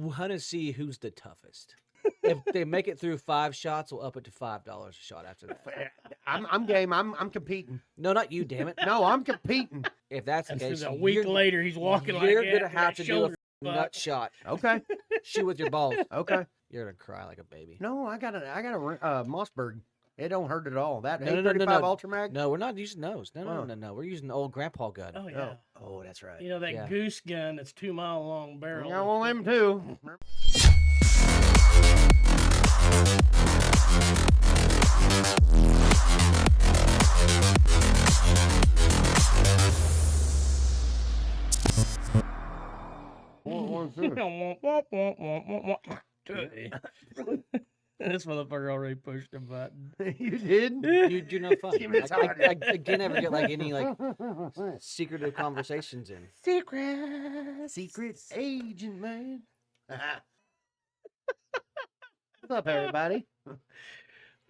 want to see who's the toughest. If they make it through 5 shots, we'll up it to $5 a shot after that. I'm game. I'm competing. No, not you, damn it. No, I'm competing. If that's the And case, since a week later, he's walking like you're that. gonna with have that to do a shoulder nut fuck. shot. Okay. Shoot with your balls. Okay. You're gonna cry like a baby. No, I got a Mossberg. It don't hurt at all. That No, no, no, 835 no. Ultra Mag. No, we're not using those. No, no, Wow. no, no. We're using the old grandpa gun. Oh, yeah. Oh, that's right. You know that Yeah. goose gun that's 2 mile long barrel. Yeah, well, them too. This motherfucker already pushed the button. You did? You're no fun. Give me I can't ever get like any like secretive conversations in. Secret agent, man. What's up, everybody?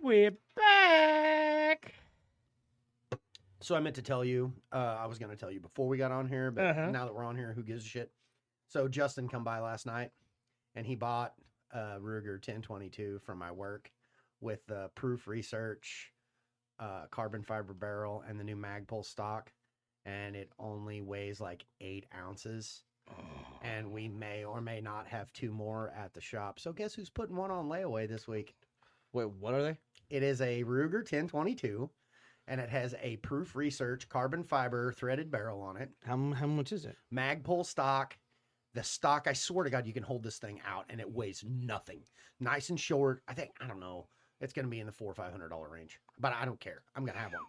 We're back. So I meant to tell you, I was going to tell you before we got on here, but now that we're on here, who gives a shit? So Justin come by last night, and he bought a Ruger 1022 from my work with the Proof Research carbon fiber barrel and the new Magpul stock, and it only weighs like 8 ounces. And we may or may not have 2 more at the shop. So guess who's putting one on layaway this week? Wait, what are they? It is a Ruger 1022, and it has a Proof Research carbon fiber threaded barrel on it. How much is it? Magpul stock. The stock, I swear to God, you can hold this thing out, and it weighs nothing. Nice and short. I don't know. It's going to be in the $400 or $500 range, but I don't care. I'm going to have one.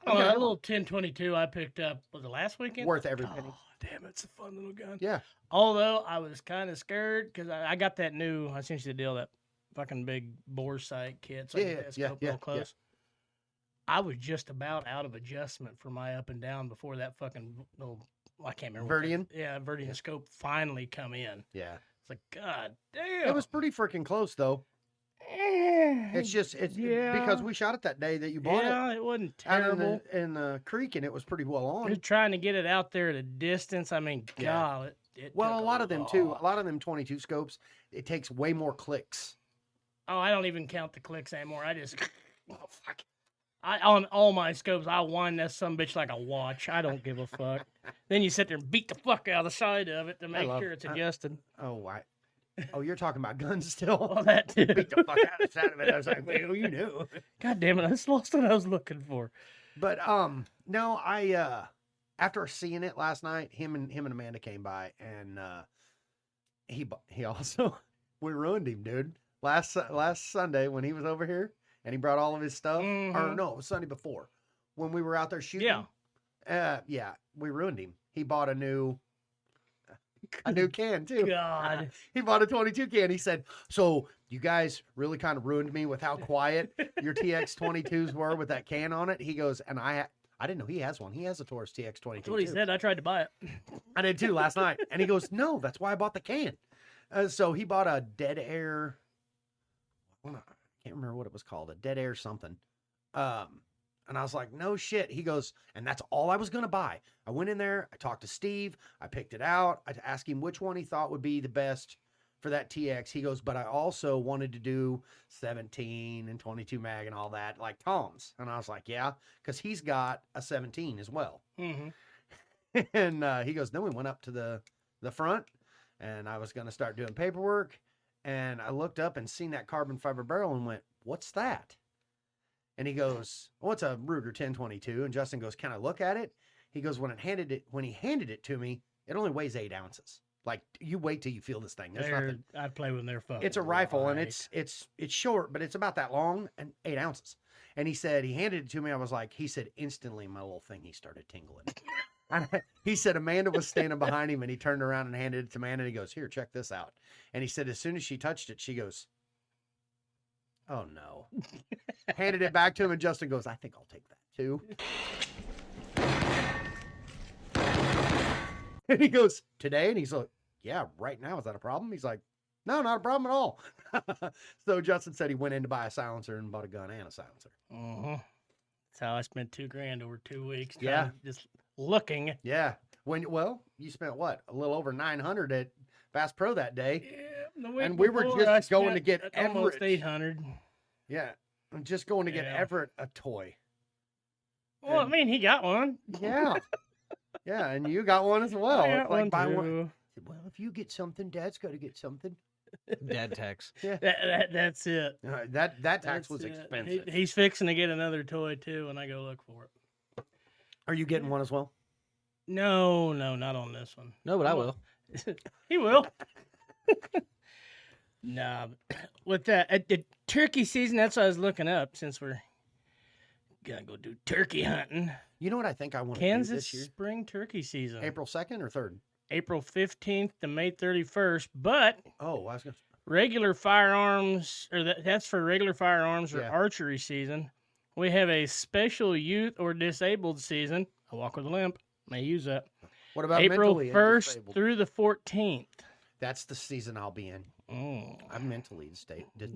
Oh, that little 1022 I picked up, was it last weekend? Worth every penny. Oh, damn, it's a fun little gun. Yeah. Although I was kind of scared because I got that new, I sent you the deal, that fucking big bore sight kit. So I Yeah, could yeah, scope yeah, real close. I was just about out of adjustment for my up and down before that fucking little, I can't remember. Verdian? Yeah, Verdian scope finally come in. Yeah. It's like, God damn. It was pretty freaking close, though. It's just, because we shot it that day that you bought it. Yeah, it wasn't Out terrible. in the creek, and it was pretty well on. Just trying to get it out there at a distance. I mean, Yeah. God, it Well, took a lot of them, too. lot. A lot of them 22 scopes, it takes way more clicks. Oh, I don't even count the clicks anymore. I just, oh, fuck. On all my scopes, I wind that some bitch like a watch. I don't give a fuck. Then you sit there and beat the fuck out of the side of it to make sure it's adjusted. Oh, you're talking about guns still? All that too. Beat the fuck out of the side of it. I was like, wait, you knew. God damn it! I just lost what I was looking for. But no, I after seeing it last night, him and Amanda came by, and he also we ruined him, dude. Last Sunday when he was over here and he brought all of his stuff, or Mhm. no, it was Sunday before when we were out there shooting. Yeah, we ruined him. He bought a new can too. God. He bought a 22 can. He said, "So you guys really kind of ruined me with how quiet your TX22s were with that can on it." He goes, and I didn't know he has one. He has a Taurus TX22. That's what he said. I tried to buy it. I did too last night. And he goes, "No, that's why I bought the can." So he bought a Dead Air. I can't remember what it was called. A Dead Air something. And I was like, "No shit." He goes, and that's all I was going to buy. I went in there. I talked to Steve. I picked it out. I asked him which one he thought would be the best for that TX. He goes, "But I also wanted to do 17 and 22 mag and all that, like Tom's." And I was like, "Yeah," because he's got a 17 as well. Mm-hmm. And he goes, then we went up to the front, and I was going to start doing paperwork. And I looked up and seen that carbon fiber barrel and went, "What's that?" And he goes, "Oh, it's a Ruger 1022. And Justin goes, "Can I look at it?" He goes, when he handed it to me, it only weighs 8 ounces. Like, you wait till you feel this thing. There's nothing. I'd play when they're fucking. It's a rifle, and light. it's short, but it's about that long and 8 ounces. And he said, he handed it to me. I was like, he said, instantly my little thingy started tingling. And he said Amanda was standing behind him, and he turned around and handed it to Amanda, and he goes, "Here, check this out." And he said, as soon as she touched it, she goes, "Oh no." Handed it back to him, and Justin goes, "I think I'll take that too." And he goes, "Today?" And he's like, "Yeah, right now. Is that a problem?" He's like, "No, not a problem at all." So Justin said he went in to buy a silencer and bought a gun and a silencer. Uh-huh. That's how I spent $2,000 over 2 weeks. Yeah. Just looking. Yeah. You spent what? A little over 900 at Bass Pro that day. Yeah, the week And we were before, just I going to spent get almost Everett. 800. Yeah. I'm just going to get Yeah. Everett a toy. Well, I And- mean, he got one. Yeah. Yeah, and you got one as well. I got It's like one buy one. too. Well, if you get something, Dad's got to get something. Dad tax. That's it. That tax That's was it. expensive. He's fixing to get another toy too, and I go look for it. Are you getting one as well? No, not on this one. No, but I Well, will. He will. Nah, but with that at the turkey season, that's what I was looking up. Since we're gonna go do turkey hunting, You know what I think I want to do Kansas this year? spring turkey season, April 2nd or 3rd? April 15th to May 31st. But Oh, I was going to. regular firearms, or that's for regular firearms or Yeah. archery season. We have a special youth or disabled season. I walk with a limp. May use that. What about April mentally 1st disabled? through the 14th. That's the season I'll be in. Mm. I'm mentally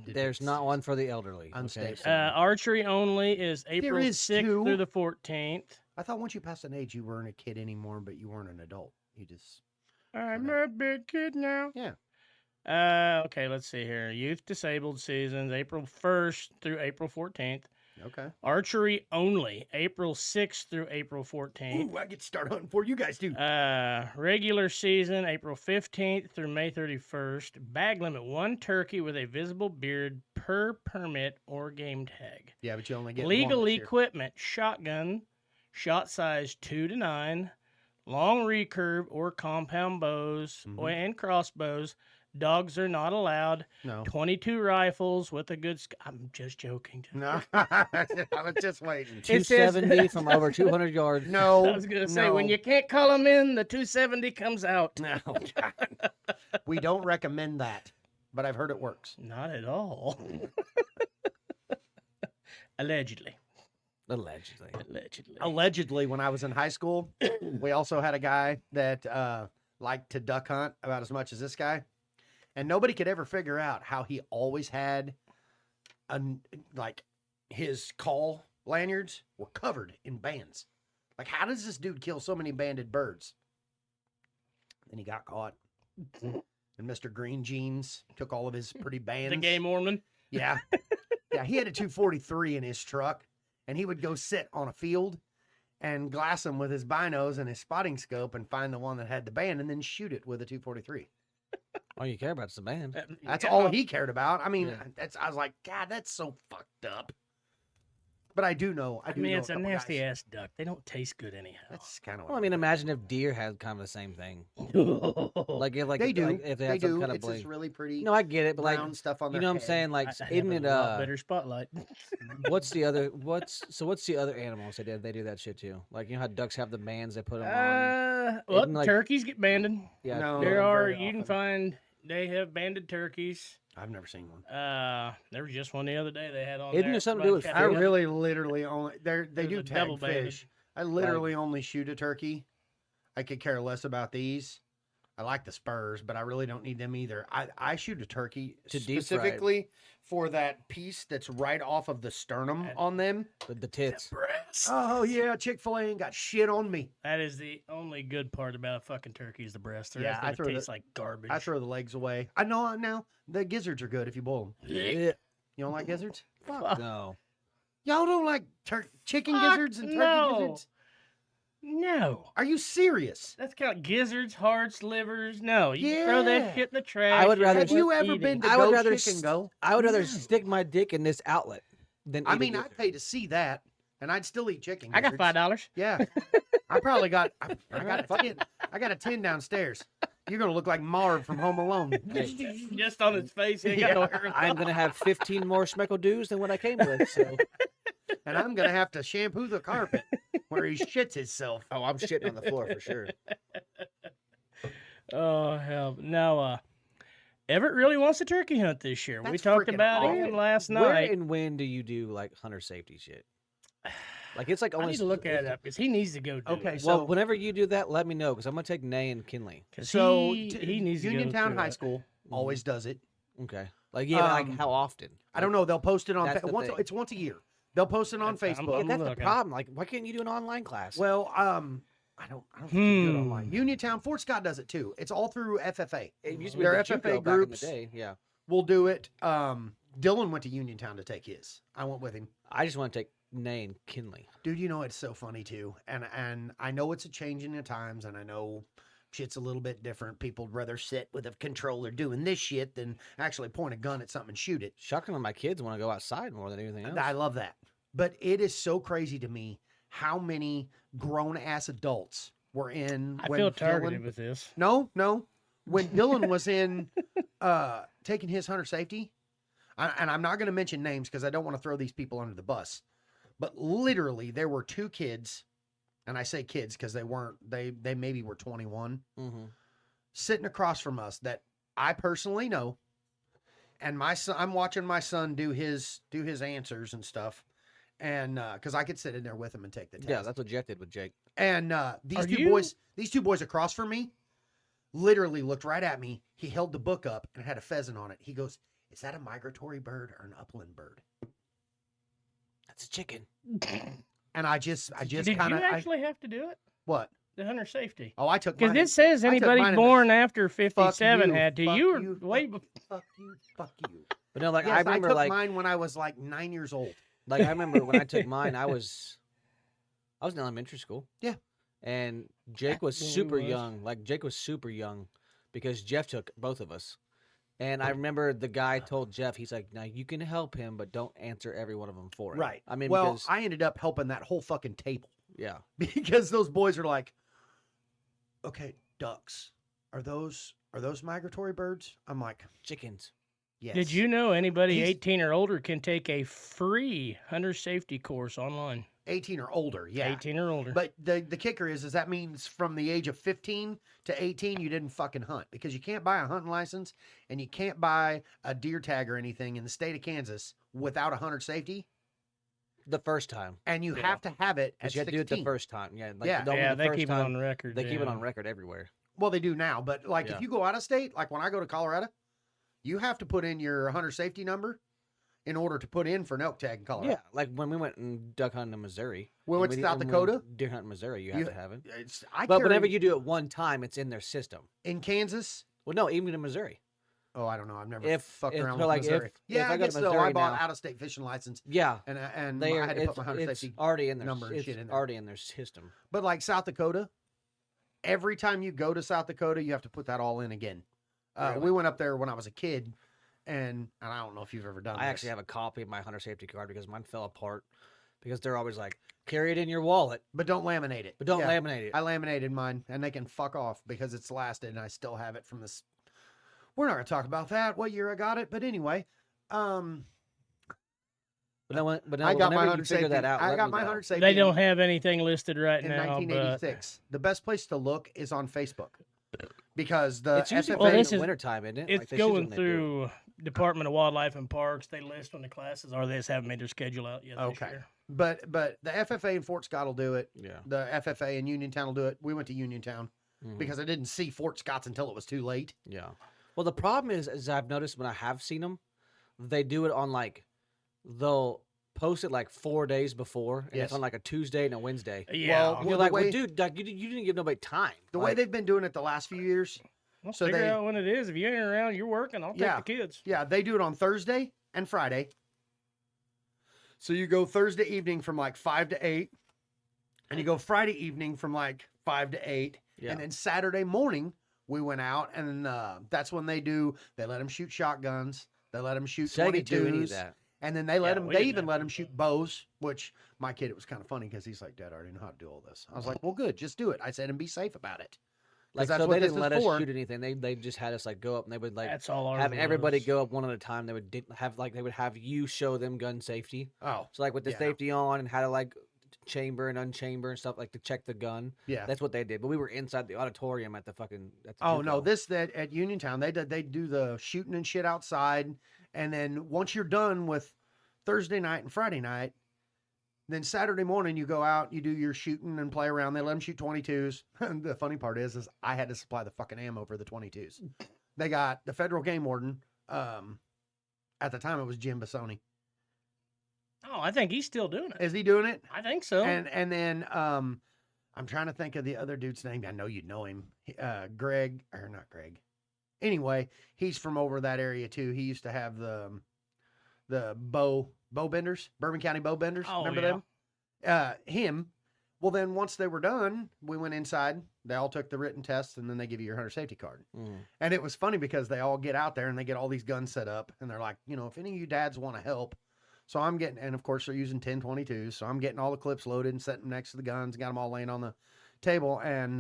There's not one for the elderly. Okay, Unstable. so Archery only is April is 6th too. through the 14th. I thought once you passed an age, you weren't a kid anymore, but you weren't an adult. You just. I'm a big kid now. Yeah. Okay, let's see here. Youth disabled seasons, April 1st through April 14th. Okay. Archery only, April 6th through April 14th. Ooh, I get to start hunting before you guys do. Regular season, April 15th through May 31st. Bag limit, 1 turkey with a visible beard per permit or game tag. Yeah, but you only get Legal one this year. equipment, shotgun, shot size 2 to 9, long recurve or compound bows Mhm. and crossbows. Dogs are not allowed. No. 22 rifles with a good. I'm just joking. No. I was just waiting. It says- 270 from over 200 yards. No. I was gonna say no, when you can't call them in, the 270 comes out. No. We don't recommend that, but I've heard it works. Not at all. Allegedly. Allegedly. Allegedly, when I was in high school, we also had a guy that liked to duck hunt about as much as this guy. And nobody could ever figure out how he always had like his call lanyards were covered in bands. Like, how does this dude kill so many banded birds? Then he got caught. And Mr. Green Jeans took all of his pretty bands. The gay Mormon. Yeah. Yeah, he had a 243 in his truck, and he would go sit on a field and glass them with his binos and his spotting scope and find the one that had the band and then shoot it with a 243. All you care about is the band. That's Yeah. all he cared about. I mean, Yeah. I was like, God, that's so fucked up. But I do know. I I do mean, know it's a couple nasty guys. ass duck. They don't taste good anyhow. That's kind of Well, I mean, imagine if deer had kind of the same thing. Like if they do. like, if they they had some do. kind of It's just bling. really pretty No, I get it, but like round stuff on you their know what I'm head. saying? Like, I isn't have it? a lot better spotlight. What's the other? What's the other animals they did? They do that shit too. Like you know how ducks have the bands they put them on. Well, Isn't, like- turkeys get banded. Yeah, No, There not are. very You can often. find. They have banded turkeys. I've never seen one. There was just one the other day they had on. Isn't there. there something to do with About I food? cat- really literally only they There's do a tag double banded. fish. I literally only shoot a turkey. I could care less about these. I like the spurs, but I really don't need them either. I shoot a turkey To deep fry it. specifically for that piece that's right off of the sternum on them. the tits. Breast. Oh yeah, Chick-fil-A ain't got shit on me. That is the only good part about a fucking turkey is the breast. The Yeah, rest I of throw it the- tastes like garbage. I throw the legs away. I know now the gizzards are good if you boil them. Yeah. You don't like gizzards? No. Y'all don't like chicken Fuck gizzards and turkey no. gizzards? No. Are you serious? That's kind of gizzards, hearts, livers. No, you throw Yeah. that shit in the trash. I would You're rather- Have not you ever eating. been to I would Go rather Chicken s- Go? I would rather No. stick my dick in this outlet than. I eat a mean, I'd gizzard. pay to see that, and I'd still eat chicken. I got gizzards. $5. Yeah, I probably got. I got a 10. I got a 10 downstairs. You're gonna look like Marv from Home Alone. Just on his face, he ain't got no hair. I'm gonna have 15 more Schmeckel Dews than what I came with. So. And I'm gonna have to shampoo the carpet where he shits himself. Oh, I'm shitting on the floor for sure. Oh hell! Now, Everett really wants a turkey hunt this year. We That's talked freaking about awesome. it last Where night. and when do you do like hunter safety shit? Like it's like I only. need to look at it up because he needs to go do Okay, it. Well, so whenever you do that, let me know because I'm gonna take Nay and Kinley. 'Cause so he needs to go Uniontown do High it. School always does it. Okay. Like yeah, but, like Um, how often? I don't know. They'll post it on That's the once. thing. It's once a year. They'll post it on That's- I'm- Facebook. Yeah, that's the looking. problem. Like, why can't you do an online class? Well, I don't think you can do it online. Uniontown, Fort Scott does it too. It's all through FFA. It used to be Their the FFA JUCO back in the groups. day. Yeah. We'll do it. Dylan went to Uniontown to take his. I went with him. I just want to take Nay and Kinley. Dude, it's so funny too. And I know it's a change in the times, and I know shit's a little bit different. People'd rather sit with a controller doing this shit than actually point a gun at something and shoot it. Shockingly, my kids want to go outside more than anything else. I love that. But it is so crazy to me how many grown ass adults were in. I when feel targeted Dylan, with this. No. When Dylan was in taking his hunter safety, and I'm not going to mention names because I don't want to throw these people under the bus, but literally there were 2 kids, and I say kids because they maybe were 21, Mm-hmm. sitting across from us that I personally know, and my son, I'm watching my son do his answers and stuff, and because I could sit in there with him and take the test. Yeah, that's what Jeff did with Jake. And these two boys across from me literally looked right at me. He held the book up and had a pheasant on it. He goes, "Is that a migratory bird or an upland bird?" That's a chicken. And I just Did kind you of actually have to do it? what? The hunter safety. Oh, I took Because mine. it says I took anybody mine in the- born after Fuck 57 you, had to. fuck You were you, way fuck before. fuck you. But no, like Yes, I remember, took like mine when I was like 9 years old. Like I remember when I took mine, I was in elementary school. Yeah. And Jake was Yeah, he super was. young. Like Jake was super young because Jeff took both of us. And I remember the guy told Jeff, he's like, "Now you can help him, but don't answer every one of them for him." Right. I mean, well, because, I ended up helping that whole fucking table yeah. because those boys are like, "Okay, ducks. Are those migratory birds?" I'm like, Chickens. "Yes." Did you know anybody He's- 18 or older can take a free hunter safety course online? 18 or older? Yeah. 18 or older. But the kicker is that means from the age of 15 to 18, you didn't fucking hunt because you can't buy a hunting license and you can't buy a deer tag or anything in the state of Kansas without a hunter safety, The first time. and you Yeah. have to have it at Because you had to do it 16. the first time. Yeah. Like, Yeah. the- yeah, the they first keep it time, on record. They keep it yeah. on record everywhere. Well, they do now, but like Yeah. if you go out of state, like when I go to Colorado, you have to put in your hunter safety number in order to put in for an elk tag in Colorado. Yeah. Like when we went and duck hunting in Missouri. We and went to did- South and we Dakota. Deer hunt in Missouri, you have You- to have it. I But carry- whenever you do it one time, it's in their system. in Kansas. Well, no, even in Missouri. Oh, I don't know. I've never If- fucked if- around so, with like, Missouri. if Yeah, I I go to guess so. I Missouri bought now- out of state fishing license, Yeah. and They I are, had to it's, put my hunter it's safety. already in their number and it's shit in there. already in their system. But like South Dakota, every time you go to South Dakota, you have to put that all in again. Really? We went up there when I was a kid, and I don't know if you've ever done. I actually have a copy of my hunter safety card because mine fell apart because they're always like, carry it in your wallet, but don't laminate it. but don't Yeah, laminate it. I laminated mine, and they can fuck off because it's lasted, and I still have it from this. We're not gonna talk about that. What year I got it, but anyway, But now, but now I got my whenever you hunter figure safety. that out, I let got me my know. hunter safety. They don't have anything listed right in now. But 1986. The best place to look is on Facebook because the It's usually FFA. Well, in this the is- wintertime, isn't it? it's Like, that's usually going when they do it. through Department of Wildlife and Parks. They list when the classes are. They just haven't made their schedule out yet. This Okay. year. But the FFA in Fort Scott will do it. Yeah. The FFA in Uniontown will do it. We went to Uniontown Mhm. because I didn't see Fort Scott's until it was too late. Yeah. Well, the problem is I've noticed when I have seen them, they do it on like, they'll post it like 4 days before, and Yes. it's on like a Tuesday and a Wednesday. Yeah. Well, You're the like, way- well, dude, like, you didn't give nobody time. The way Like, they've been doing it the last few years. Well, so figure they- out when it is. If you ain't around, you're working. I'll take Yeah. the kids. Yeah, they do it on Thursday and Friday. So you go Thursday evening from like 5 to 8, and you go Friday evening from like 5 to 8, yeah. and then Saturday morning we went out, and that's when they let them shoot shotguns, they let them shoot See, I didn't do any of 22s, that. and then they let Yeah, them. we They didn't even have let to them do shoot that. bows. Which my kid, it was kind of funny because he's like, "Dad, I already know how to do all this." I was like, "Well, good, just do it." I said, "And be safe about it." Like, that's so what they this didn't is let us for. shoot anything. They just had us like go up, and they would like That's all ours have everybody was. go up one at a time. They would have you show them gun safety. Oh, So like with the Yeah. safety on and how to like chamber and unchamber and stuff like to check the gun. yeah. That's what they did. But we were inside the auditorium at the fucking. At the Oh no, JUCO. that at Uniontown they do the shooting and shit outside, and then once you're done with Thursday night and Friday night, then Saturday morning you go out, you do your shooting and play around. They let them shoot 22s. And the funny part is I had to supply the fucking ammo for the 22s. They got the federal game warden. At the time it was Jim Bassoni. Oh, I think he's still doing it. Is he doing it? I think so. And then I'm trying to think of the other dude's name. I know you'd know him. Greg, or not Greg. Anyway, he's from over that area too. He used to have the bow benders, Bourbon County bow benders. Oh, Remember yeah. them? Him. Well, then once they were done, we went inside. They all took the written test, and then they give you your hunter safety card. Mm. And it was funny because they all get out there and they get all these guns set up, and they're like, if any of you dads want to help. So I'm getting, and of course they're using 10/22s. So I'm getting all the clips loaded and setting them next to the guns, got them all laying on the table. And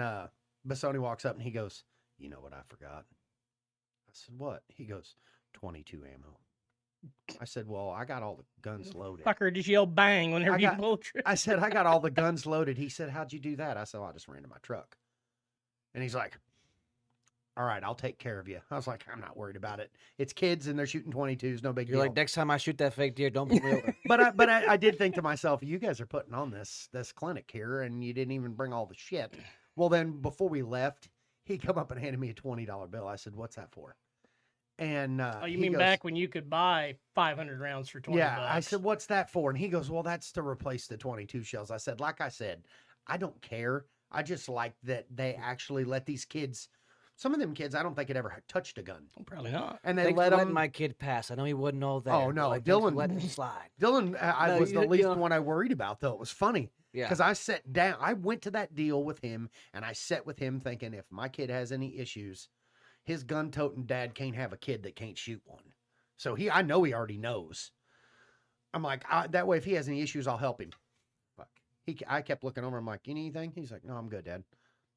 Bassoni walks up and he goes, "You know what I forgot?" I said, "What?" He goes, "22 ammo." I said, "Well, I got all the guns loaded." Fucker, just yell bang whenever you pull trigger. I said, "I got all the guns loaded." He said, "How'd you do that?" I said, "Well, I just ran to my truck." And he's like, "All right, I'll take care of you." I was like, "I'm not worried about it. It's kids and they're shooting 22s. No big You're deal." like, next time I shoot that fake deer, don't pull me over. But I did think to myself, you guys are putting on this clinic here, and you didn't even bring all the shit. Well, then before we left, he come up and handed me a $20 bill. I said, "What's that for?" And Oh, you he mean goes, back when you could buy 500 rounds for 20 Yeah, bucks? I said, "What's that for?" And he goes, "Well, that's to replace the 22 shells." I said, "Like I said, I don't care. I just like that they actually let these kids. Some of them kids, I don't think had ever touched a gun, Probably not. and they Thanks let for letting them." my kid pass. I know he wouldn't know that. Oh, but, no, like, thanks for Dylan- letting him slide. Dylan, I No, was the you least know- one I worried about, though. It was funny. Yeah. Because I sat down, I went to that deal with him, and I sat with him thinking, if my kid has any issues, his gun-toting dad can't have a kid that can't shoot one. So I know he already knows. I'm like, that way, if he has any issues, I'll help him. Fuck. I kept looking over. I'm like, "You need anything?" He's like, "No, I'm good, Dad."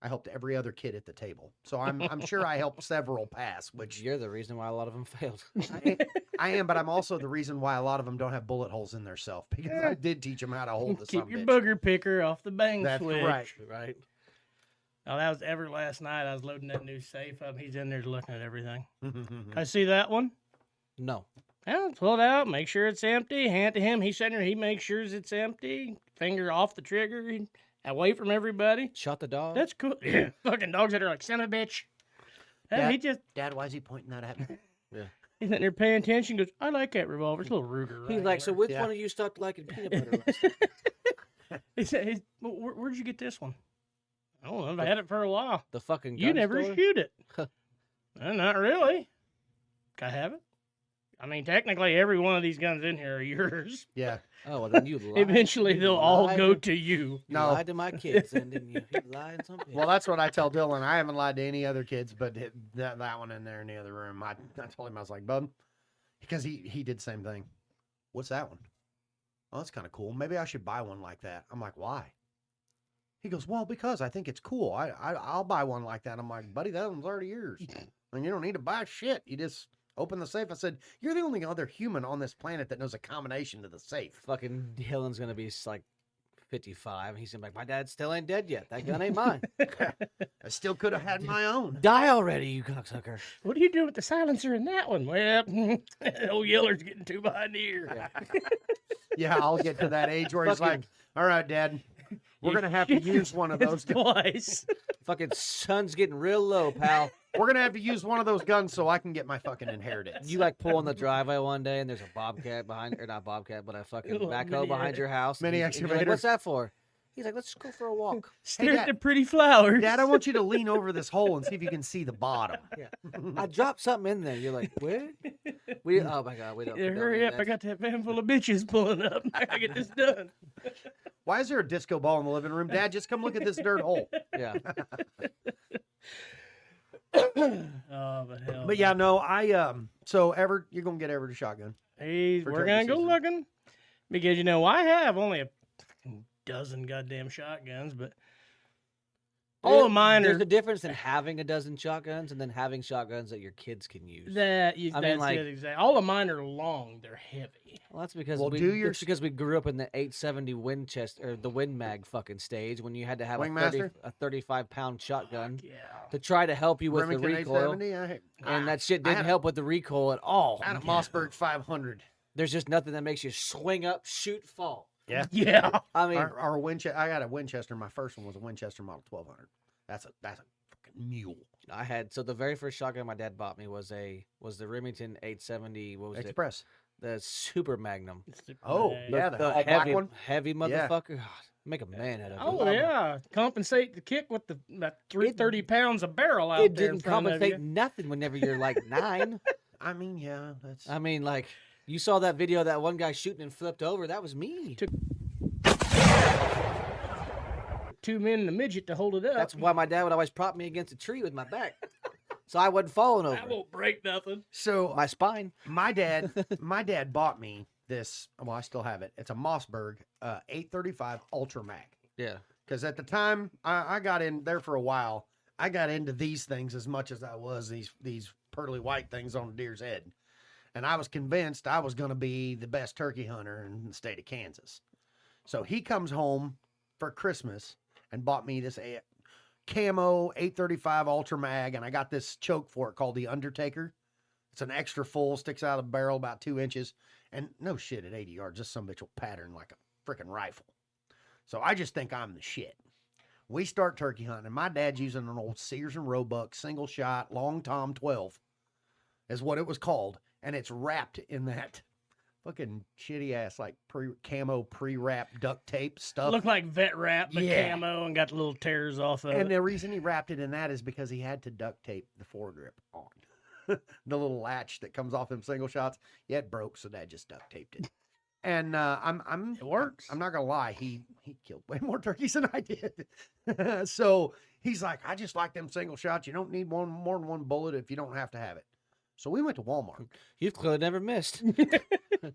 I helped every other kid at the table, so I'm sure I helped several pass. Which You're the reason why a lot of them failed. I am, but I'm also the reason why a lot of them don't have bullet holes in their self, because I did teach them how to hold the Keep your sumbitch. booger picker off the bang That's switch. right. Right. Oh, that was ever last night. I was loading that new safe up. He's in there looking at everything. Mm-hmm. I see that one. No. Yeah, pull it out, make sure it's empty, hand it to him. He's sitting there, he makes sure it's empty, finger off the trigger, away from everybody. Shot the dog. That's cool. Yeah. Fucking dogs that are like, son of a bitch. And he just, Dad, why is he pointing that at me? he's sitting there paying attention, goes, I like that revolver. It's a little Ruger. He's right like, so there." which Yeah. one of you stopped liking peanut butter? last night?" He said, where'd you get this one? I don't know. I've had it for a while. The fucking You gun never store? shoot it. Not really. Can I have it? I mean, technically, every one of these guns in here are yours. Yeah. Oh, well, then you lied. Eventually, You they'll all lied go to- to you. You No. lied to my kids, then didn't you? You lied to some bitch. Well, that's what I tell Dylan. I haven't lied to any other kids, but that one in there in the other room. I told him, I was like, "Bud," because he did the same thing. "What's that one?" "Oh, that's kind of cool. Maybe I should buy one like that." I'm like, "Why?" He goes, "Well, because I think it's cool. I'll buy one like that." I'm like, "Buddy, that one's already yours. And you don't need to buy shit. You just open the safe." I said, "You're the only other human on this planet that knows a combination to the safe." Fucking Dylan's gonna be like 55. He's gonna be like, my dad still ain't dead yet. That gun ain't mine. I still could have had my own. Die already, you cocksucker. What are you doing with the silencer in that one? Well, old Yeller's getting too behind the ear. Yeah. Yeah, I'll get to that age where he's Fucking- like, "All right, Dad, we're You gonna have to shit use one of those. twice. Fucking sun's getting real low, pal. We're gonna have to use one of those guns so I can get my fucking inheritance." You like pull in the driveway one day and there's a bobcat behind, or not bobcat, but a fucking Little backhoe mini behind your house. and mini he's- and you're like, excavator. what's that for? He's like, let's go for a walk. Stare Dad- at the pretty flowers. Dad, I want you to lean over this hole and see if you can see the bottom. Yeah. I dropped something in there. You're like, where? We oh my god, we don't. Yeah, condone hurry any up. of I that. got that van full of bitches pulling up. I gotta get this done. Why is there a disco ball in the living room? Dad, just come look at this dirt hole. Yeah. Oh, but hell. But yeah, no, so you're gonna get Everett a shotgun. Hey, for we're turkey gonna go season. looking because I have only a fucking dozen goddamn shotguns, but all of mine There's are a difference in having a dozen shotguns and then having shotguns that your kids can use. that. I mean, That's like- it, exactly. All of mine are long. They're heavy. Well, that's because Well, we, do your it's because we grew up in the 870 Winchester or the Win Mag fucking stage when you had to have Wingmaster? a 35-pound shotgun Yeah. to try to help you with Remington the recoil, 870. and that shit I didn't had a- help with the recoil at all. I had a Mossberg 500. There's just nothing that makes you swing up, shoot, fall. Yeah. Yeah. I mean, Our Winchester. I got a Winchester. My first one was a Winchester Model 1200. That's a fucking mule. I had so the very first shotgun my dad bought me was the Remington 870. What was Express. it? The Super Magnum. Oh, Nice. yeah, the all black heavy, one. heavy Yeah. motherfucker. God, Make a man out of it. Oh yeah, compensate the kick with the that 30 pounds of barrel out It there in didn't front of compensate you. nothing whenever you're like 9. I mean, yeah, that's. I mean, like, you saw that video of that one guy shooting and flipped over. That was me. Took 2 men and a midget to hold it up. That's why my dad would always prop me against a tree with my back, so I wasn't falling over. That won't break nothing. So My spine. my dad bought me this. Well, I still have it. It's a Mossberg 835 Ultra Mag. Yeah. Because at the time I got in there for a while, I got into these things as much as I was these pearly white things on a deer's head, and I was convinced I was going to be the best turkey hunter in the state of Kansas. So he comes home for Christmas and bought me this camo 835 Ultra Mag, and I got this choke for it called the Undertaker. It's an extra full, sticks out of the barrel about 2 inches, and no shit at 80 yards, this some bitch will pattern like a freaking rifle. So I just think I'm the shit. We start turkey hunting, and my dad's using an old Sears and Roebuck single shot Long Tom 12 is what it was called, and it's wrapped in that fucking shitty ass like camo pre-wrapped duct tape stuff. Looked like vet wrap, but Yeah. camo and got the little tears off of And it. the reason he wrapped it in that is because he had to duct tape the foregrip on. The little latch that comes off them single shots. Yeah, it broke, so Dad just duct taped it. And It works. I'm not gonna lie, he killed way more turkeys than I did. So he's like, I just like them single shots. You don't need more than one bullet if you don't have to have it. So we went to Walmart. You've clearly never missed.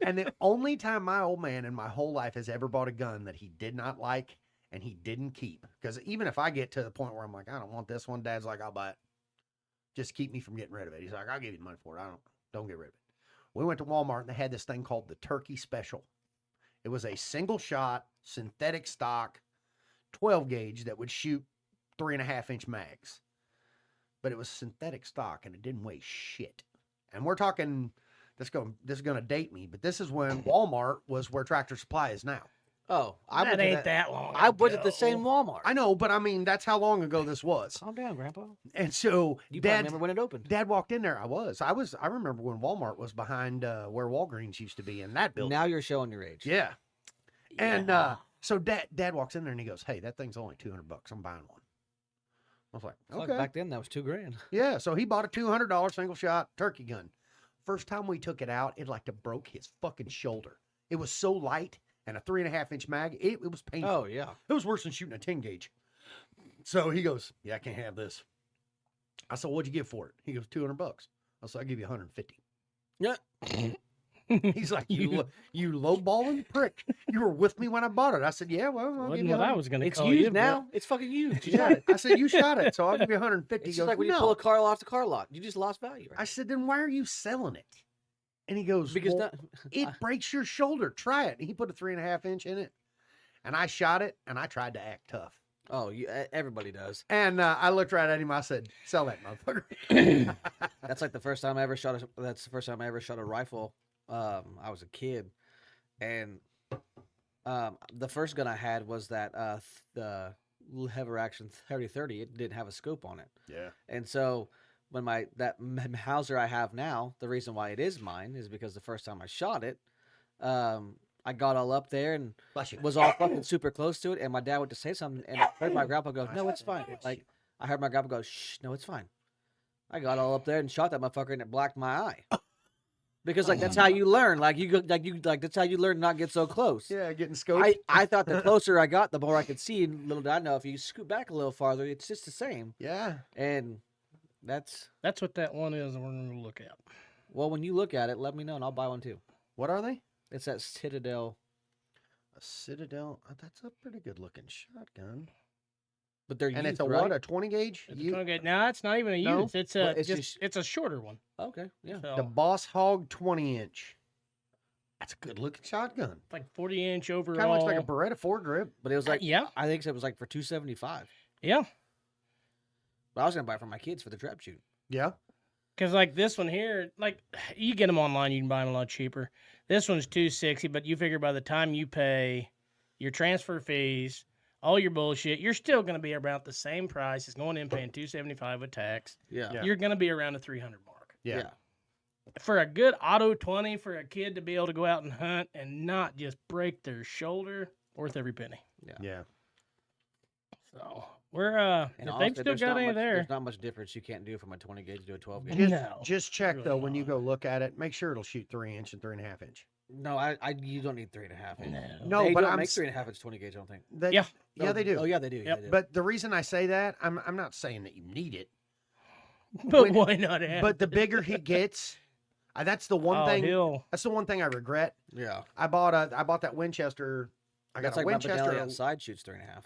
And the only time my old man in my whole life has ever bought a gun that he did not like and he didn't keep. Because even if I get to the point where I'm like, I don't want this one, Dad's like, I'll buy it. Just keep me from getting rid of it. He's like, I'll give you the money for it. Don't get rid of it. We went to Walmart and they had this thing called the Turkey Special. It was a single shot, synthetic stock, 12 gauge that would shoot 3.5-inch mags. But it was synthetic stock and it didn't weigh shit. And we're talking, this is going to date me, but this is when Walmart was where Tractor Supply is now. Oh, I That went to ain't that long. I was at the same ago. Walmart. I know, but I mean, that's how long ago this was. Calm down, Grandpa. And so You probably Dad, remember when it opened. Dad walked in there. I remember when Walmart was behind where Walgreens used to be in that building. Now you're showing your age. Yeah. And Yeah. so Dad walks in there and he goes, "Hey, that thing's only $200. I'm buying one." I was like, Fuck, "Okay." back then that was $2,000. Yeah. So he bought a $200 single shot turkey gun. First time we took it out, it like to broke his fucking shoulder. It was so light and a 3.5-inch mag. It was painful. Oh yeah. It was worse than shooting a 10 gauge. So he goes, "Yeah, I can't have this." I said, "What'd you give for it?" He goes, $200. I said, "I'll give you 150." Yeah. He's like, you lowballing prick. You were with me when I bought it. I said, "Yeah, well, I'll give Wasn't you what I 100." was going to It's call you. used but- now. It's fucking used. You Yeah. shot it. I said, "You shot it, so I'll give you 150." It's He goes, just like when "No." you pull a car off the car lot. You just lost value, right? I said, "Then why are you selling it?" And he goes, Because "Well, that, it breaks your shoulder. Try it." And he put a 3.5-inch in it. And I shot it, and I tried to act tough. oh, everybody does. And I looked right at him. I said, "Sell that motherfucker." That's like the first time I ever shot a. That's the first time I ever shot a rifle. I was a kid, and the first gun I had was that the Lever Action 30-30. It didn't have a scope on it, Yeah. and so when that Mauser I have now, the reason why it is mine is because the first time I shot it, I got all up there and Bless you. was all fucking super close to it, and my dad went to say something, and I heard my grandpa go, "No, it's fine." Like I heard my grandpa go, "Shh, no, it's fine." I got all up there and shot that motherfucker, and it blacked my eye. Because like that's how you learn. Like that's how you learn not to get so close. Yeah, getting scoped. I thought the closer I got, the more I could see. And little did I know, if you scoot back a little farther, it's just the same. Yeah. And that's That's what that one is, and we're going to look at. well, when you look at it, let me know, and I'll buy one too. What are they? It's that Citadel, A Citadel. That's a pretty good looking shotgun. but they're And used, it's a right? what? A 20 gauge? It's no, it's not even a No? unit. It's Well, a it's just, just- it's a shorter one. Okay, yeah. So, The Boss Hog 20-inch. That's a good looking shotgun. like 40-inch overall. Kind of looks like a Beretta foregrip. But it was like yeah, I think it was like for $275. yeah. But I was gonna buy it for my kids for the trap shoot. Yeah. Because like this one here, like you get them online, you can buy them a lot cheaper. This one's $260, but you figure by the time you pay your transfer fees, all your bullshit, you're still going to be around the same price as going in paying $275 with tax. Yeah. Yeah. You're going to be around the 300 mark. Yeah. For a good auto 20 for a kid to be able to go out and hunt and not just break their shoulder, worth every penny. Yeah. So we're And if they've honestly, still there's got not any much, there. there's not much difference you can't do from a 20 gauge to a 12 gauge. Just, No, just check really though when you not. go look at it. Make sure it'll shoot 3" and 3.5 inch. No, you don't need 3.5 inch. No. No, They but don't I'm make s- 3.5 inch 20 gauge. I don't think. That, Yeah. yeah, they do. Oh yeah, they do. Yeah, Yep. they do. But the reason I say that, I'm not saying that you need it. But when- why not have But the it? bigger he gets, that's the one Oh, thing. he'll- That's the one thing I regret. yeah, I bought that Winchester. I got that's a like my Winchester, Benelli outside shoots 3.5.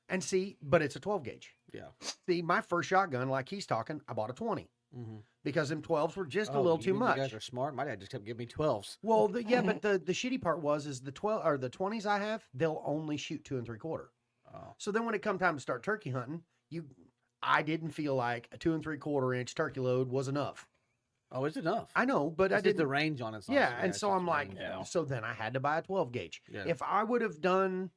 and see, but it's a 12 gauge. Yeah. See, my first shotgun, like he's talking, I bought a 20 Mm-hmm. because them 12s were just a Oh, little too You much. guys are smart. My dad just kept giving me 12s. Well, yeah, but the shitty part is the 12 or the 20s I have, they'll only shoot 2 3/4. Oh. So then when it come time to start turkey hunting, I didn't feel like a 2 3/4 inch turkey load was enough. Oh, it's enough. I know, but I It's just the didn't. range on it. Yeah, and so I'm like, Yeah. so then I had to buy a 12 gauge. Yeah. If I would have done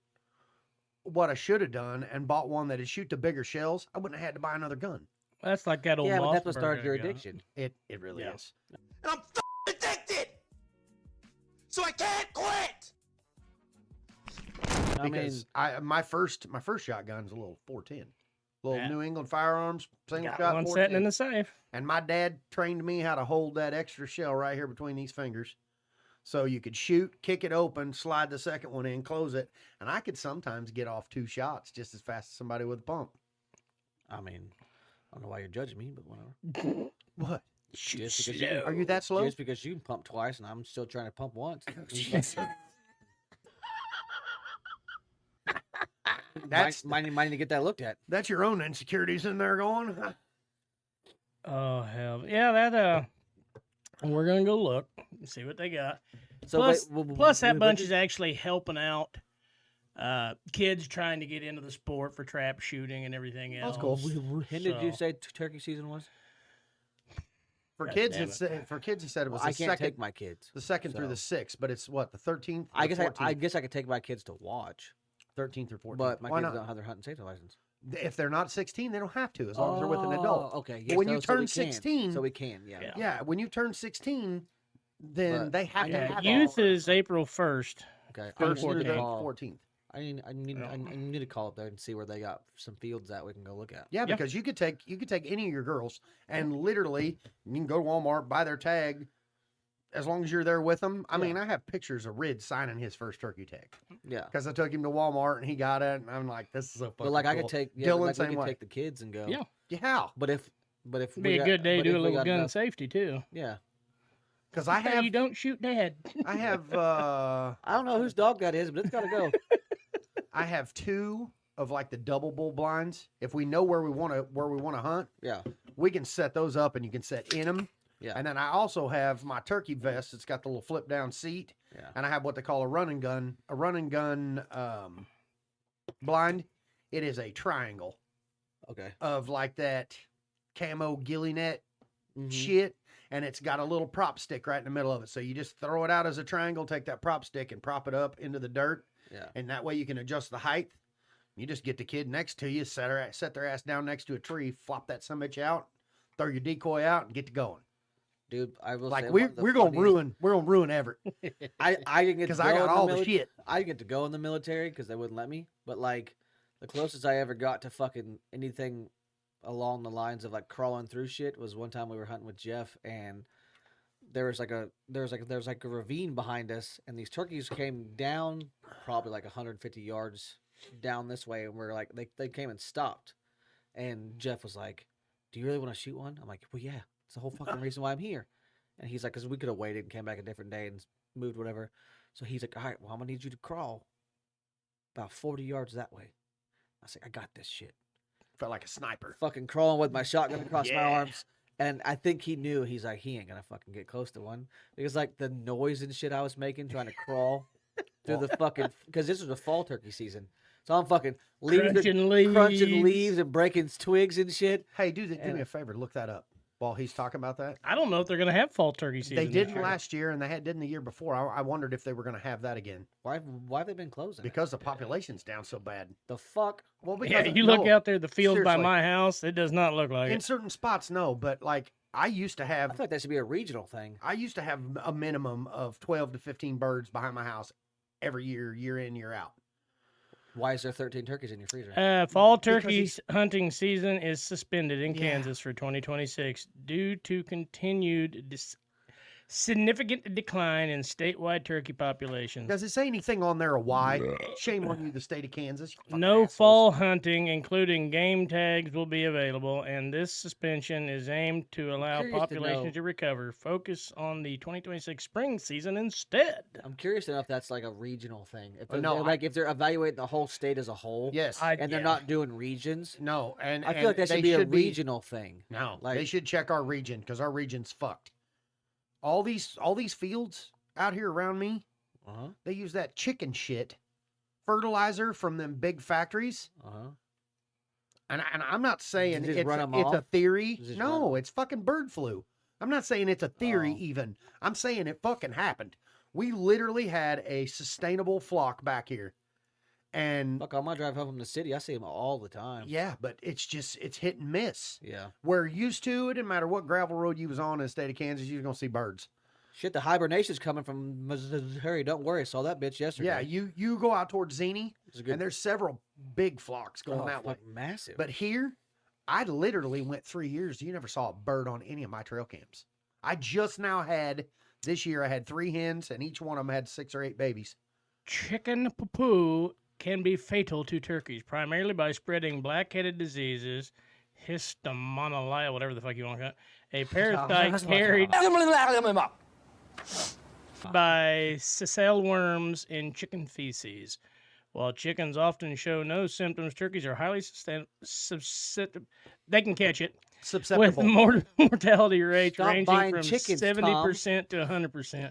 what I should have done and bought one that would shoot the bigger shells, I wouldn't have had to buy another gun. That's like that old. yeah, but that's what Mossberg started your I got. addiction. It really Yeah. is. And I'm addicted. So I can't quit. I mean, Because my first shotgun's a little 410. Little Yeah. New England Firearms single Got shot one 410. sitting in the safe. And my dad trained me how to hold that extra shell right here between these fingers. So you could shoot, kick it open, slide the second one in, close it. And I could sometimes get off 2 shots just as fast as somebody with a pump. I mean, I don't know why you're judging me, but whatever. What? Just because you, Are you that slow? just because you can pump twice and I'm still trying to pump once. That's might need to get that looked at. that's your own insecurities in there going. Oh hell, yeah. That we're gonna go look and see what they got. So Plus- wait, Plus, that wait, bunch wait, is actually helping out kids trying to get into the sport for trap shooting and everything else. That's cool. When did you So- say turkey season was? For God kids, damn for kids, he said it was Well, I the can't second, take my kids. the second through the so- 6th, but it's what the 13th. I guess I 14th, guess I could take my kids to watch, 13th or 14th. but my Why kids not? don't have their hunting safety license. If they're not 16, they don't have to as long as they're with an adult. Oh, okay. But when you so we turn can. 16, so we can. Yeah. Yeah. Yeah, when you turn 16, then But they have I to know Yeah, have youth all is April 1st. Okay. first through the 14th. 14th. I need to call up there and see where they got some fields that we can go look at. Yeah, Yeah. because you could take any of your girls and literally you can go to Walmart, buy their tag, as long as you're there with them. I Yeah. mean, I have pictures of Rid signing his first turkey tag Yeah. because I took him to Walmart and he got it, and I'm like, this is so fucking But like I cool. could take Dylan, like, same we could way. take the kids and go. Yeah. Yeah, But if Be we a got- good day but to do if a we little got gun enough- safety too. Yeah. because I Hey, have you don't shoot dad. I have I don't know whose dog that is, but it's gotta go. I have 2 of like the double bull blinds. If we know where we want to hunt, Yeah. we can set those up and you can set in them. Yeah. And then I also have my turkey vest. It's got the little flip down seat, Yeah. and I have what they call a run and gun blind. It is a triangle Okay. of like that camo ghillie net Mhm. shit, and it's got a little prop stick right in the middle of it. So you just throw it out as a triangle, take that prop stick and prop it up into the dirt, Yeah. and that way you can adjust the height. You just get the kid next to you, set their ass down next to a tree, flop that summit out, throw your decoy out, and get to going. Dude, I will Like say we're one of the we're gonna funniest- ruin Everett I didn't get because to I go got in the all the mili- shit. I didn't get to go in the military because they wouldn't let me. But like, the closest I ever got to fucking anything along the lines of like crawling through shit was one time we were hunting with Jeff, and there was like a ravine behind us, and these turkeys came down probably like 150 yards down this way, and we're like they came and stopped, and Jeff was like, "Do you really want to shoot one?" I'm like, "Well, yeah, it's the whole fucking reason why I'm here." And he's like, "Cause we could have waited and came back a different day and moved whatever." So he's like, "All right, well, I'm gonna need you to crawl about 40 yards that way." I was like, "I got this shit." Felt like a sniper. Fucking crawling with my shotgun across my Yeah. arms. And I think he knew. He's like, he ain't gonna fucking get close to one because like the noise and shit I was making trying to crawl through the fucking because this was a fall turkey season, so I'm fucking Crunching leaves. crunching leaves and breaking twigs and shit. Hey, dude, do And- me a favor, look that up while he's talking about that. I don't know if they're gonna have fall turkey season. They this didn't year. last year, and they didn't the year before. I wondered if they were going to have that again Why have they been closing? because the population's down so bad. the fuck. Well, Yeah, because you look no, out there, the field by seriously. my house, it does not look like in it. certain spots, no, but like I used to I have, feel like that should be a regional thing. I used to have a minimum of 12 to 15 birds behind my house every year, year in, year out. Why is there 13 turkeys in your freezer? Fall Because turkey he's- hunting season is suspended in Yeah. Kansas for 2026 due to continued significant decline in statewide turkey populations. Does it say anything on there of why? Shame on you, the state of Kansas. you fucking No assholes. fall hunting, including game tags, will be available, and this suspension is aimed to allow Curious to population know- to recover. Focus on the 2026 spring season instead. I'm curious to know if that's like a regional thing. If No, they're, like if they're evaluating the whole state as a whole, Yes. and they're not doing regions. No, and I feel like that they should be a regional thing. No, they Like- should check our region because our region's fucked. All these fields out here around me, Uh huh. they use that chicken shit fertilizer from them big factories. Uh huh. And I'm not saying just it's run 'em it's a off? theory. Just No, it's fucking bird flu. I'm not saying it's a theory Oh. even. I'm saying it fucking happened. We literally had a sustainable flock back here. And Fuck, on my drive home from the city, I see them all the time. yeah, but it's hit and miss. Yeah. We're used to it. Didn't matter what gravel road you was on in the state of Kansas, you was gonna see birds. Shit, the hibernation's coming from Missouri. Don't worry, I saw that bitch yesterday. Yeah, you go out towards Zini, It's a good. and there's several big flocks going oh, that way. fuck, massive. But here, I literally went 3 years. You never saw a bird on any of my trail camps. I just now had this year. I had 3 hens, and each one of them had 6 or 8 babies. Chicken poo can be fatal to turkeys, primarily by spreading black-headed diseases, histomonalia, whatever the fuck you want to call it, a parasite carried by sessile worms in chicken feces. While chickens often show no symptoms, turkeys are highly susceptible. They can catch it with Susceptible. mortality rates Stop ranging buying from chickens, 70% to 100%.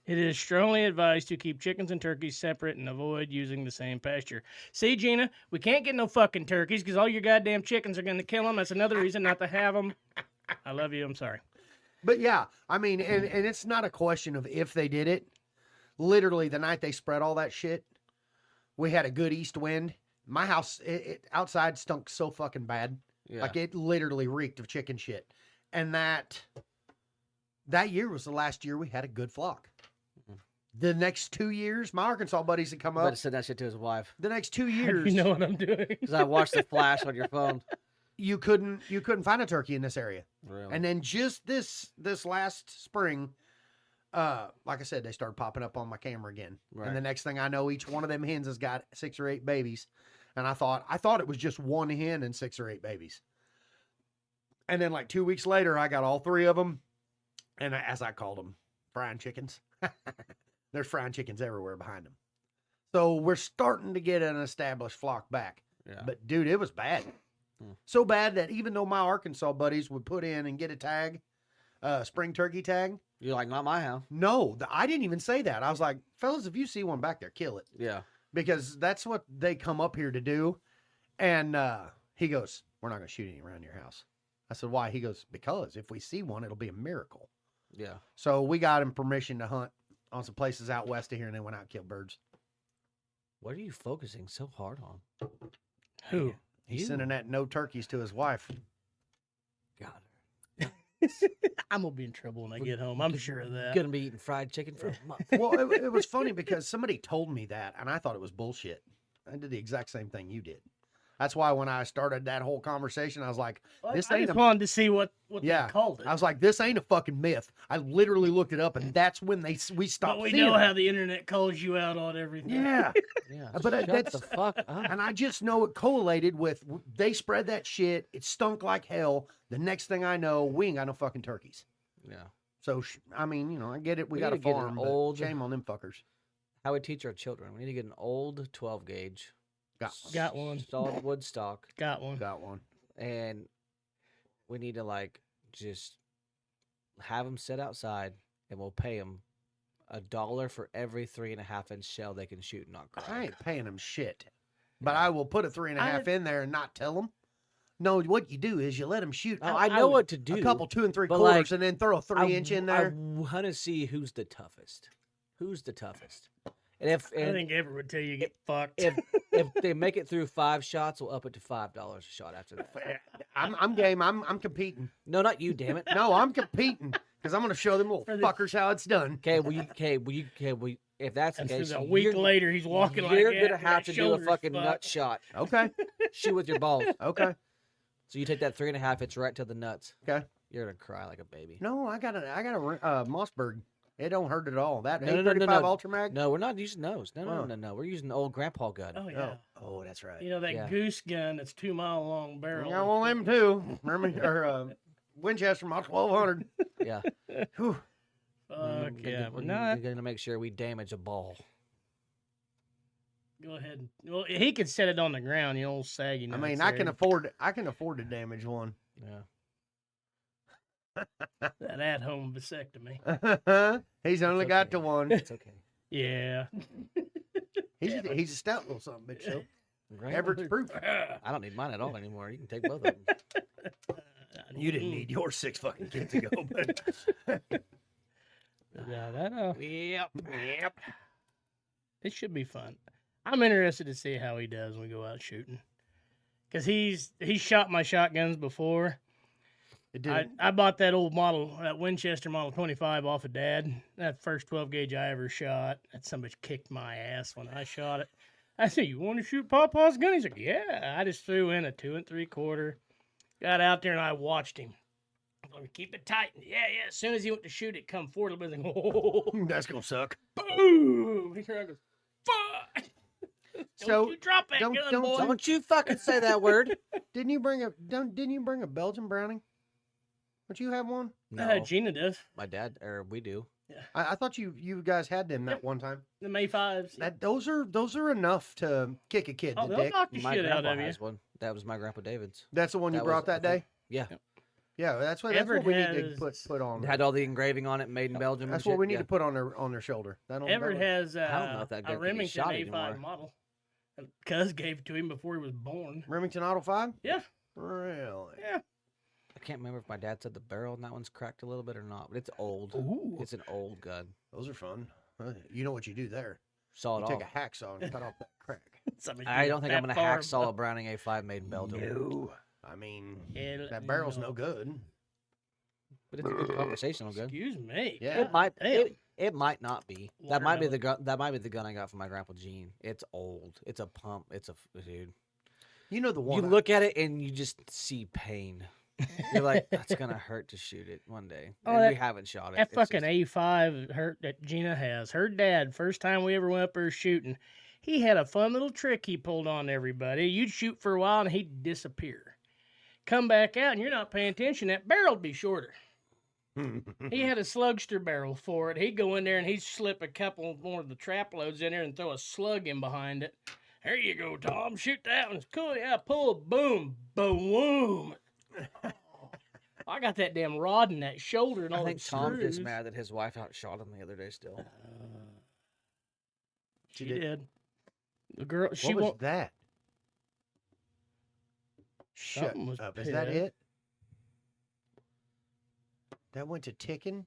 It is strongly advised to keep chickens and turkeys separate and avoid using the same pasture. See, Gina, we can't get no fucking turkeys because all your goddamn chickens are going to kill them. That's another reason not to have them. I love you. I'm sorry. But yeah, I mean, and it's not a question of if they did it. Literally, the night they spread all that shit, we had a good east wind. My house, it outside stunk so fucking bad. yeah. Like it literally reeked of chicken shit. And that year was the last year we had a good flock. The next 2 years, my Arkansas buddies had come I better up. send that shit to his wife. The next 2 How do years, you know what I'm doing? Because I watched the flash on your phone. you couldn't find a turkey in this area. Really? And then just this last spring, like I said, they started popping up on my camera again. Right. And the next thing I know, each one of them hens has got 6 or 8 babies. And I thought it was just one hen and 6 or 8 babies. And then like 2 weeks later, I got all 3 of them. And as I called them, frying chickens. There's frying chickens everywhere behind them. So we're starting to get an established flock back. yeah. But dude, it was bad. Hmm. So bad that even though my Arkansas buddies would put in and get a tag, spring turkey tag, You're like, not my house. no, I didn't even say that. I was like, fellas, if you see one back there, kill it. Yeah. Because that's what they come up here to do. And he goes, we're not going to shoot any around your house. I said, why? He goes, because if we see one, it'll be a miracle. Yeah. So we got him permission to hunt on some places out west of here and then went out and killed birds. What are you focusing so hard on? Who? He's You. sending that no turkeys to his wife. God. I'm going to be in trouble when I get home. I'm sure of that. Gonna be eating fried chicken for a month. Well, it was funny because somebody told me that, and I thought it was bullshit. I did the exact same thing you did. That's why when I started that whole conversation, I was like, this I ain't just a, wanted to see what Yeah. they called it. I was like, this ain't a fucking myth. I literally looked it up, and that's when we stopped. But we seeing know it. how the internet calls you out on everything. Yeah, Yeah. But, shut that's- the fuck up. and I just know it correlated with they spread that shit. It stunk like hell. The next thing I know, we ain't got no fucking turkeys. Yeah. So I mean, I get it. We We got a need to get an farm, but old- shame on them fuckers. How we teach our children. We need to get an old 12 gauge. Got one. Solid wood stock. Got one. Got one. And we need to like just have them sit outside and we'll pay them $1 for every 3.5-inch shell they can shoot and not crack. I ain't paying them shit, but Yeah. I will put a 3.5 in there and not tell them. No, what you do is you let them shoot. Oh, I know what to do. A couple 2 3/4, but, like, and then throw a 3-inch in there. I want to see who's the toughest. Who's the toughest? And I think Everett would tell you get fucked. if they make it through 5 shots, we'll up it to $5 a shot after that. I'm game. I'm competing. No, not you, damn it. No, I'm competing because I'm gonna show them little For the- fuckers how it's done. Okay, will you if that's the And case, so a week you're, later, he's walking like you're that. gonna and have that to do a shoulder's fucking nut fucked. shot. Okay. Shoot with your balls. Okay. So you take that 3.5, it's right to the nuts. Okay. You're gonna cry like a baby. No, I got a Mossberg. It don't hurt at all. That No, no, no, no, 835 no. Ultra Mag. No, we're not using those. No, Huh. no. We're using the old grandpa gun. Oh yeah. Oh, that's right. You know that Yeah. goose gun that's 2 mile long barrel. I want them too. Remember, or Winchester Mod 1200. Yeah. Whew. Fuck yeah. We're No, gonna make sure we damage a ball. go ahead. Well, he could set it on the ground. The old saggy. I mean, nuts I can there. afford. I can afford to damage one. Yeah. that at-home vasectomy. He's only It's got okay. the one. It's okay. Yeah. He's a stout little son of a bitch. So Right? Everett's proof. I don't need mine at all anymore. You can take both of them. You didn't need yours 6 fucking kids ago, but Yeah, that Yep. yep. it should be fun. I'm interested to see how he does when we go out shooting. Cause he's shot my shotguns before. It did. I bought that old model, that Winchester Model 25 off of Dad. That first 12 gauge I ever shot. That son of a bitch kicked my ass when I shot it. I said, "You want to shoot Papa's gun?" He's like, "Yeah." I just threw in a 2 3/4. Got out there and I watched him. I'm like, "Keep it tight." Yeah. As soon as he went to shoot it, come forward a little bit. Like, oh, That's gonna suck. boom! He turned around and goes, "Fuck!" So, Don't you drop that don't- gun, don't- boy. Don't you fucking say that word. Didn't you bring a Belgian Browning? Don't you have one? No, Gina does. my dad or we do. I thought you guys had them that one time. The May 5s. That those are enough to kick a kid Oh, in the they'll dick. knock the My shit out grandpa of you. has one. That was my grandpa David's. That's the one you That brought was- that day. Yeah, Yeah, that's what Everett we need to has- put on. it had all the engraving on it, made in Belgium. That's and what shit. we need Yeah. to put on their shoulder. Everett has I don't know if that a gun can be Remington shot A5 anymore. model. Cuz gave it to him before he was born. Remington Auto 5? Yeah. Really? Yeah. I can't remember if my dad said the barrel on that one's cracked a little bit or not, but it's old. Ooh. It's an old gun. Those are fun. You know what you do there. Saw You it take off. a hacksaw and cut off that crack. Somebody I did don't think that I'm gonna far, hacksaw a Browning A5 made in Belgium. No. I mean, Hell that barrel's no no. good. But it's a good conversational gun. Excuse me. Yeah. It might. Damn. It might not be. That might be the Watermelon. gun. That might be the gun I got from my grandpa Gene. It's old. It's a pump. It's a dude. You know the one. You look at it and you just see pain. You're like, that's gonna hurt to shoot it one day. Oh, And we that- haven't shot it. That It's fucking just- A5 hurt that Gina has. Her dad, first time we ever went up there shooting, he had a fun little trick he pulled on everybody. You'd shoot for a while and he'd disappear. Come back out and you're not paying attention, that barrel'd be shorter. He had a slugster barrel for it. He'd go in there and he'd slip a couple more of the trap loads in there and throw a slug in behind it. There you go, Tom. Shoot that one. It's cool. Yeah, pull. Boom. Boom. I got that damn rod in that shoulder and all I think them Tom gets screws. mad that his wife outshot him the other day. Still, She did. did. The girl, she What was won't. that? Shut Something was up. Is that pissed. it? That went to ticking?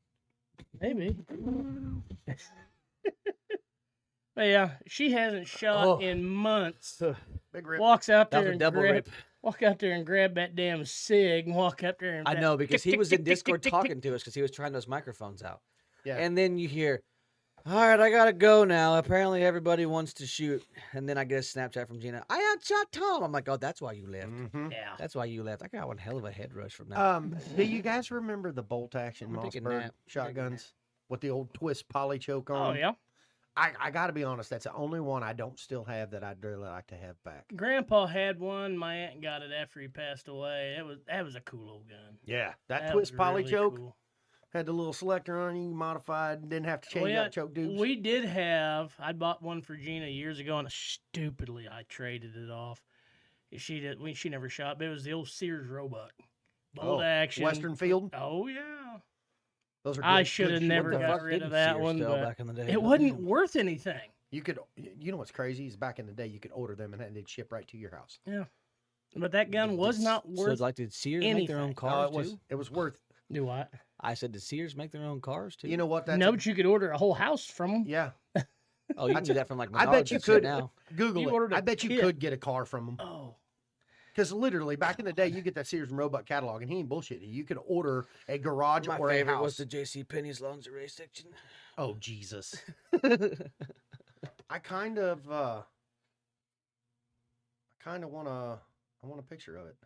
Maybe. But yeah, she hasn't shot Oh. in months. Big rip. Walks out that there was a and double grab, rip. walk out there and grab that damn cig and walk up there and I know because he tick, was tick, in tick, Discord tick, tick, talking to us because he was trying those microphones out. Yeah. And then you hear, "All right, I gotta go now. Apparently everybody wants to shoot." And then I get a Snapchat from Gina. I outshot Tom. I'm like, "Oh, that's why you left. Mhm. Yeah. That's why you left." I got one hell of a head rush from that. Do you guys remember the bolt action I'm gonna take a Mossberg nap. shotguns with the old twist poly choke Oh on? yeah. I got to be honest, that's the only one I don't still have that I'd really like to have back. Grandpa had one. My aunt got it after he passed away. That was a cool old gun. Yeah, that That twist was poly really choke cool. had the little selector on it, you modified, didn't have to change yeah, out choke dupes. We did have. I bought one for Gina years ago, and stupidly I traded it off. She did. She never shot, but it was the old Sears Roebuck, bolt action. Western Field. Oh yeah. Those are I good- should good have shit. never What the got fuck rid did of that Sears one, sell but back in the day? it wasn't worth anything. You could, you know what's crazy is back in the day you could order them and they'd ship right to your house. But that gun was not So, worth. like, did Sears make their own anything. cars No, too? it was worth. Do what? I said, did Sears make their own cars too? You know what? That's No, but you could order a whole house from them. yeah. oh, you can do that from like. I bet Menards you and shit could. now. Google You it. ordered a I bet you kit. could get a car from them. Oh, Because literally, back in the day, you get that Sears and Roebuck catalog, and he ain't bullshitting. You could order a garage My or a favorite house. was the J.C. Penney's lingerie section. Oh Jesus! I kind of want to. I want a picture of it.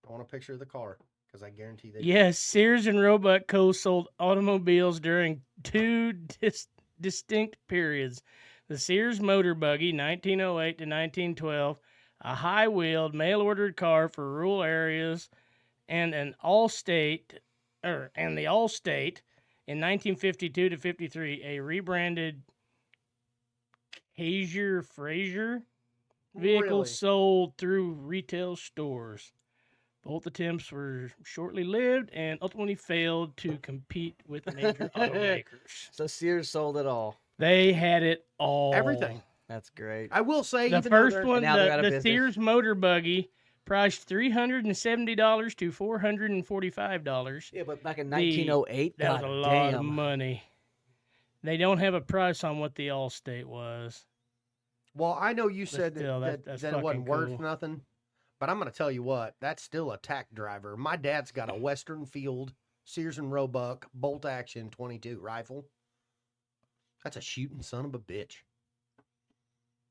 I want a picture of the car because I guarantee they. Yes, Sears and Roebuck co-sold automobiles during two distinct periods. The Sears Motor Buggy, 1908 to 1912, a high-wheeled, mail-ordered car for rural areas, and the Allstate in 1952 to 53, a rebranded Fraser vehicle Really? sold through retail stores. Both attempts were shortly lived and ultimately failed to compete with major automakers. So Sears sold it all. They had it all. Everything. That's great. I will say, The even though first they're- one, now they're out of the business. Sears Motor Buggy, priced $370 to $445. Yeah, but back in The- 1908, That was God a lot of damn. money. They don't have a price on what the Allstate was. Well, I know you said still, that that's it wasn't fucking worth cool. nothing, but I'm going to tell you what, that's still a tack driver. My dad's got a Western Field Sears and Roebuck bolt action 22 rifle. That's a shooting son of a bitch.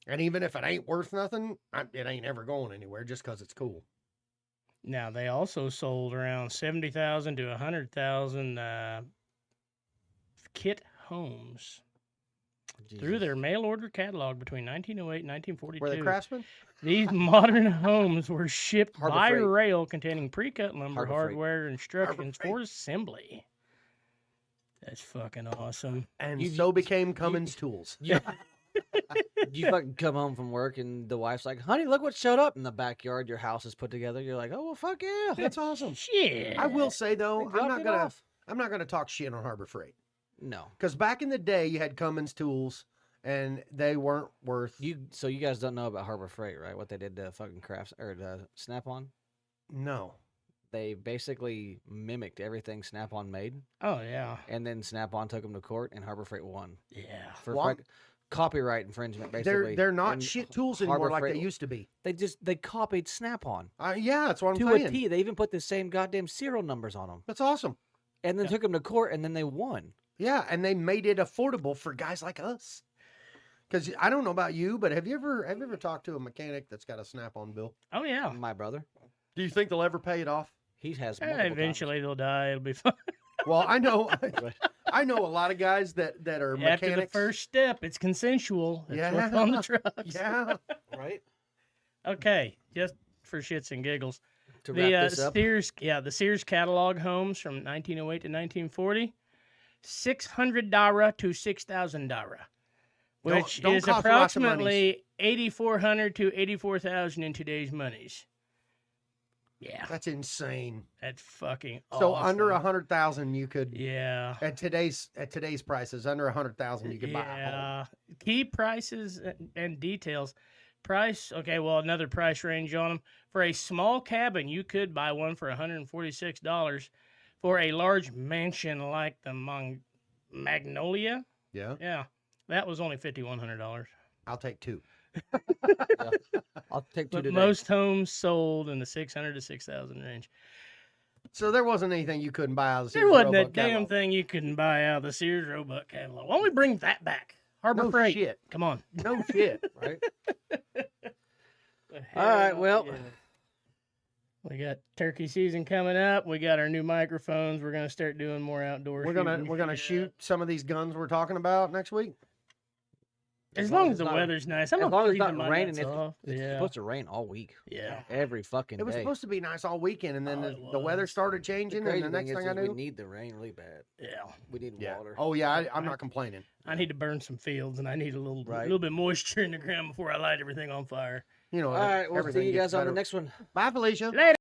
And even if it ain't worth nothing, it ain't ever going anywhere just because it's cool. Now, they also sold around 70,000 to 100,000 kit homes through Jesus. their mail order catalog between 1908 and 1942. Were they craftsmen? These modern homes were shipped Harbor by Freight. rail containing pre-cut lumber, Harbor Freight. hardware, and instructions Freight. for assembly. That's fucking awesome. And You- so became Cummins Tools. You fucking come home from work and the wife's like, "Honey, look what showed up in the backyard. Your house is put together." You're like, "Oh well, fuck yeah." That's awesome. Shit. I will say They though, dropped it off. I'm not gonna talk shit on Harbor Freight. No, Because back in the day, you had Cummins Tools, and they weren't worth. so you guys don't know about Harbor Freight, right? What they did to fucking Crafts or to Snap-on? No. They basically mimicked everything Snap-on made, Oh, yeah. and then Snap-on took them to court, and Harbor Freight won Yeah. for Well, copyright infringement. Basically, They're not And shit tools Harbor anymore like Freight- they used to be. They copied Snap-on Yeah, that's what I'm to a saying. T. They even put the same goddamn serial numbers on them, That's awesome. and then Yeah. took them to court, and then they won. Yeah, and they made it affordable for guys like us. Because I don't know about you, but have you ever talked to a mechanic that's got a Snap-on bill? Oh, yeah. My brother, Do you think they'll ever pay it off? he has multiple times. Eventually, they'll die. It'll be fun. Well, I know, I know a lot of guys that are mechanics. After the first step, it's consensual. It's what's on the trucks. Yeah, right? Okay, just for shits and giggles. To wrap The this up, the Sears catalog homes from 1908 to 1940, $600 to $6,000, which don't is cost lots of monies. approximately $8,400 to $84,000 in today's monies. Yeah, that's insane. that's fucking So awesome. under 100,000, you could Yeah. at today's prices, under 100,000, you could buy a home. Yeah. Key prices and details. Price, okay, well, another price range on them. For a small cabin, you could buy one for $146. For a large mansion like the Magnolia, Yeah, yeah, that was only $5,100. I'll take two. I'll take two But today. most homes sold in the 600 to 6,000 range. So there wasn't anything you couldn't buy out of the There Sears wasn't a Roebuck damn catalog. thing you couldn't buy out of the Sears Roebuck catalog. Why don't we bring that back? Harbor No Freight. shit. Come on. No shit. right? All right, well- Yeah. We got turkey season coming up. We got our new microphones. We're gonna start doing more outdoor. We're gonna shooting. shoot some of these guns we're talking about next week. As long as it's the not- weather's nice. I'm as gonna long as it's keep not my raining, nuts it's, off. it's Yeah. supposed to rain all week. Yeah. Every fucking It was day. supposed to be nice all weekend, and then Oh, the, it the weather was. started The changing, crazy and the next thing thing is I knew, we need the rain really bad. Yeah. We need yeah. water. Oh yeah, I'm not complaining. I need to burn some fields, and I need a Right. little bit moisture in the ground before I light everything on fire. You know, All right, we'll see everything you gets guys on the better. next one. Bye, Felicia. Later.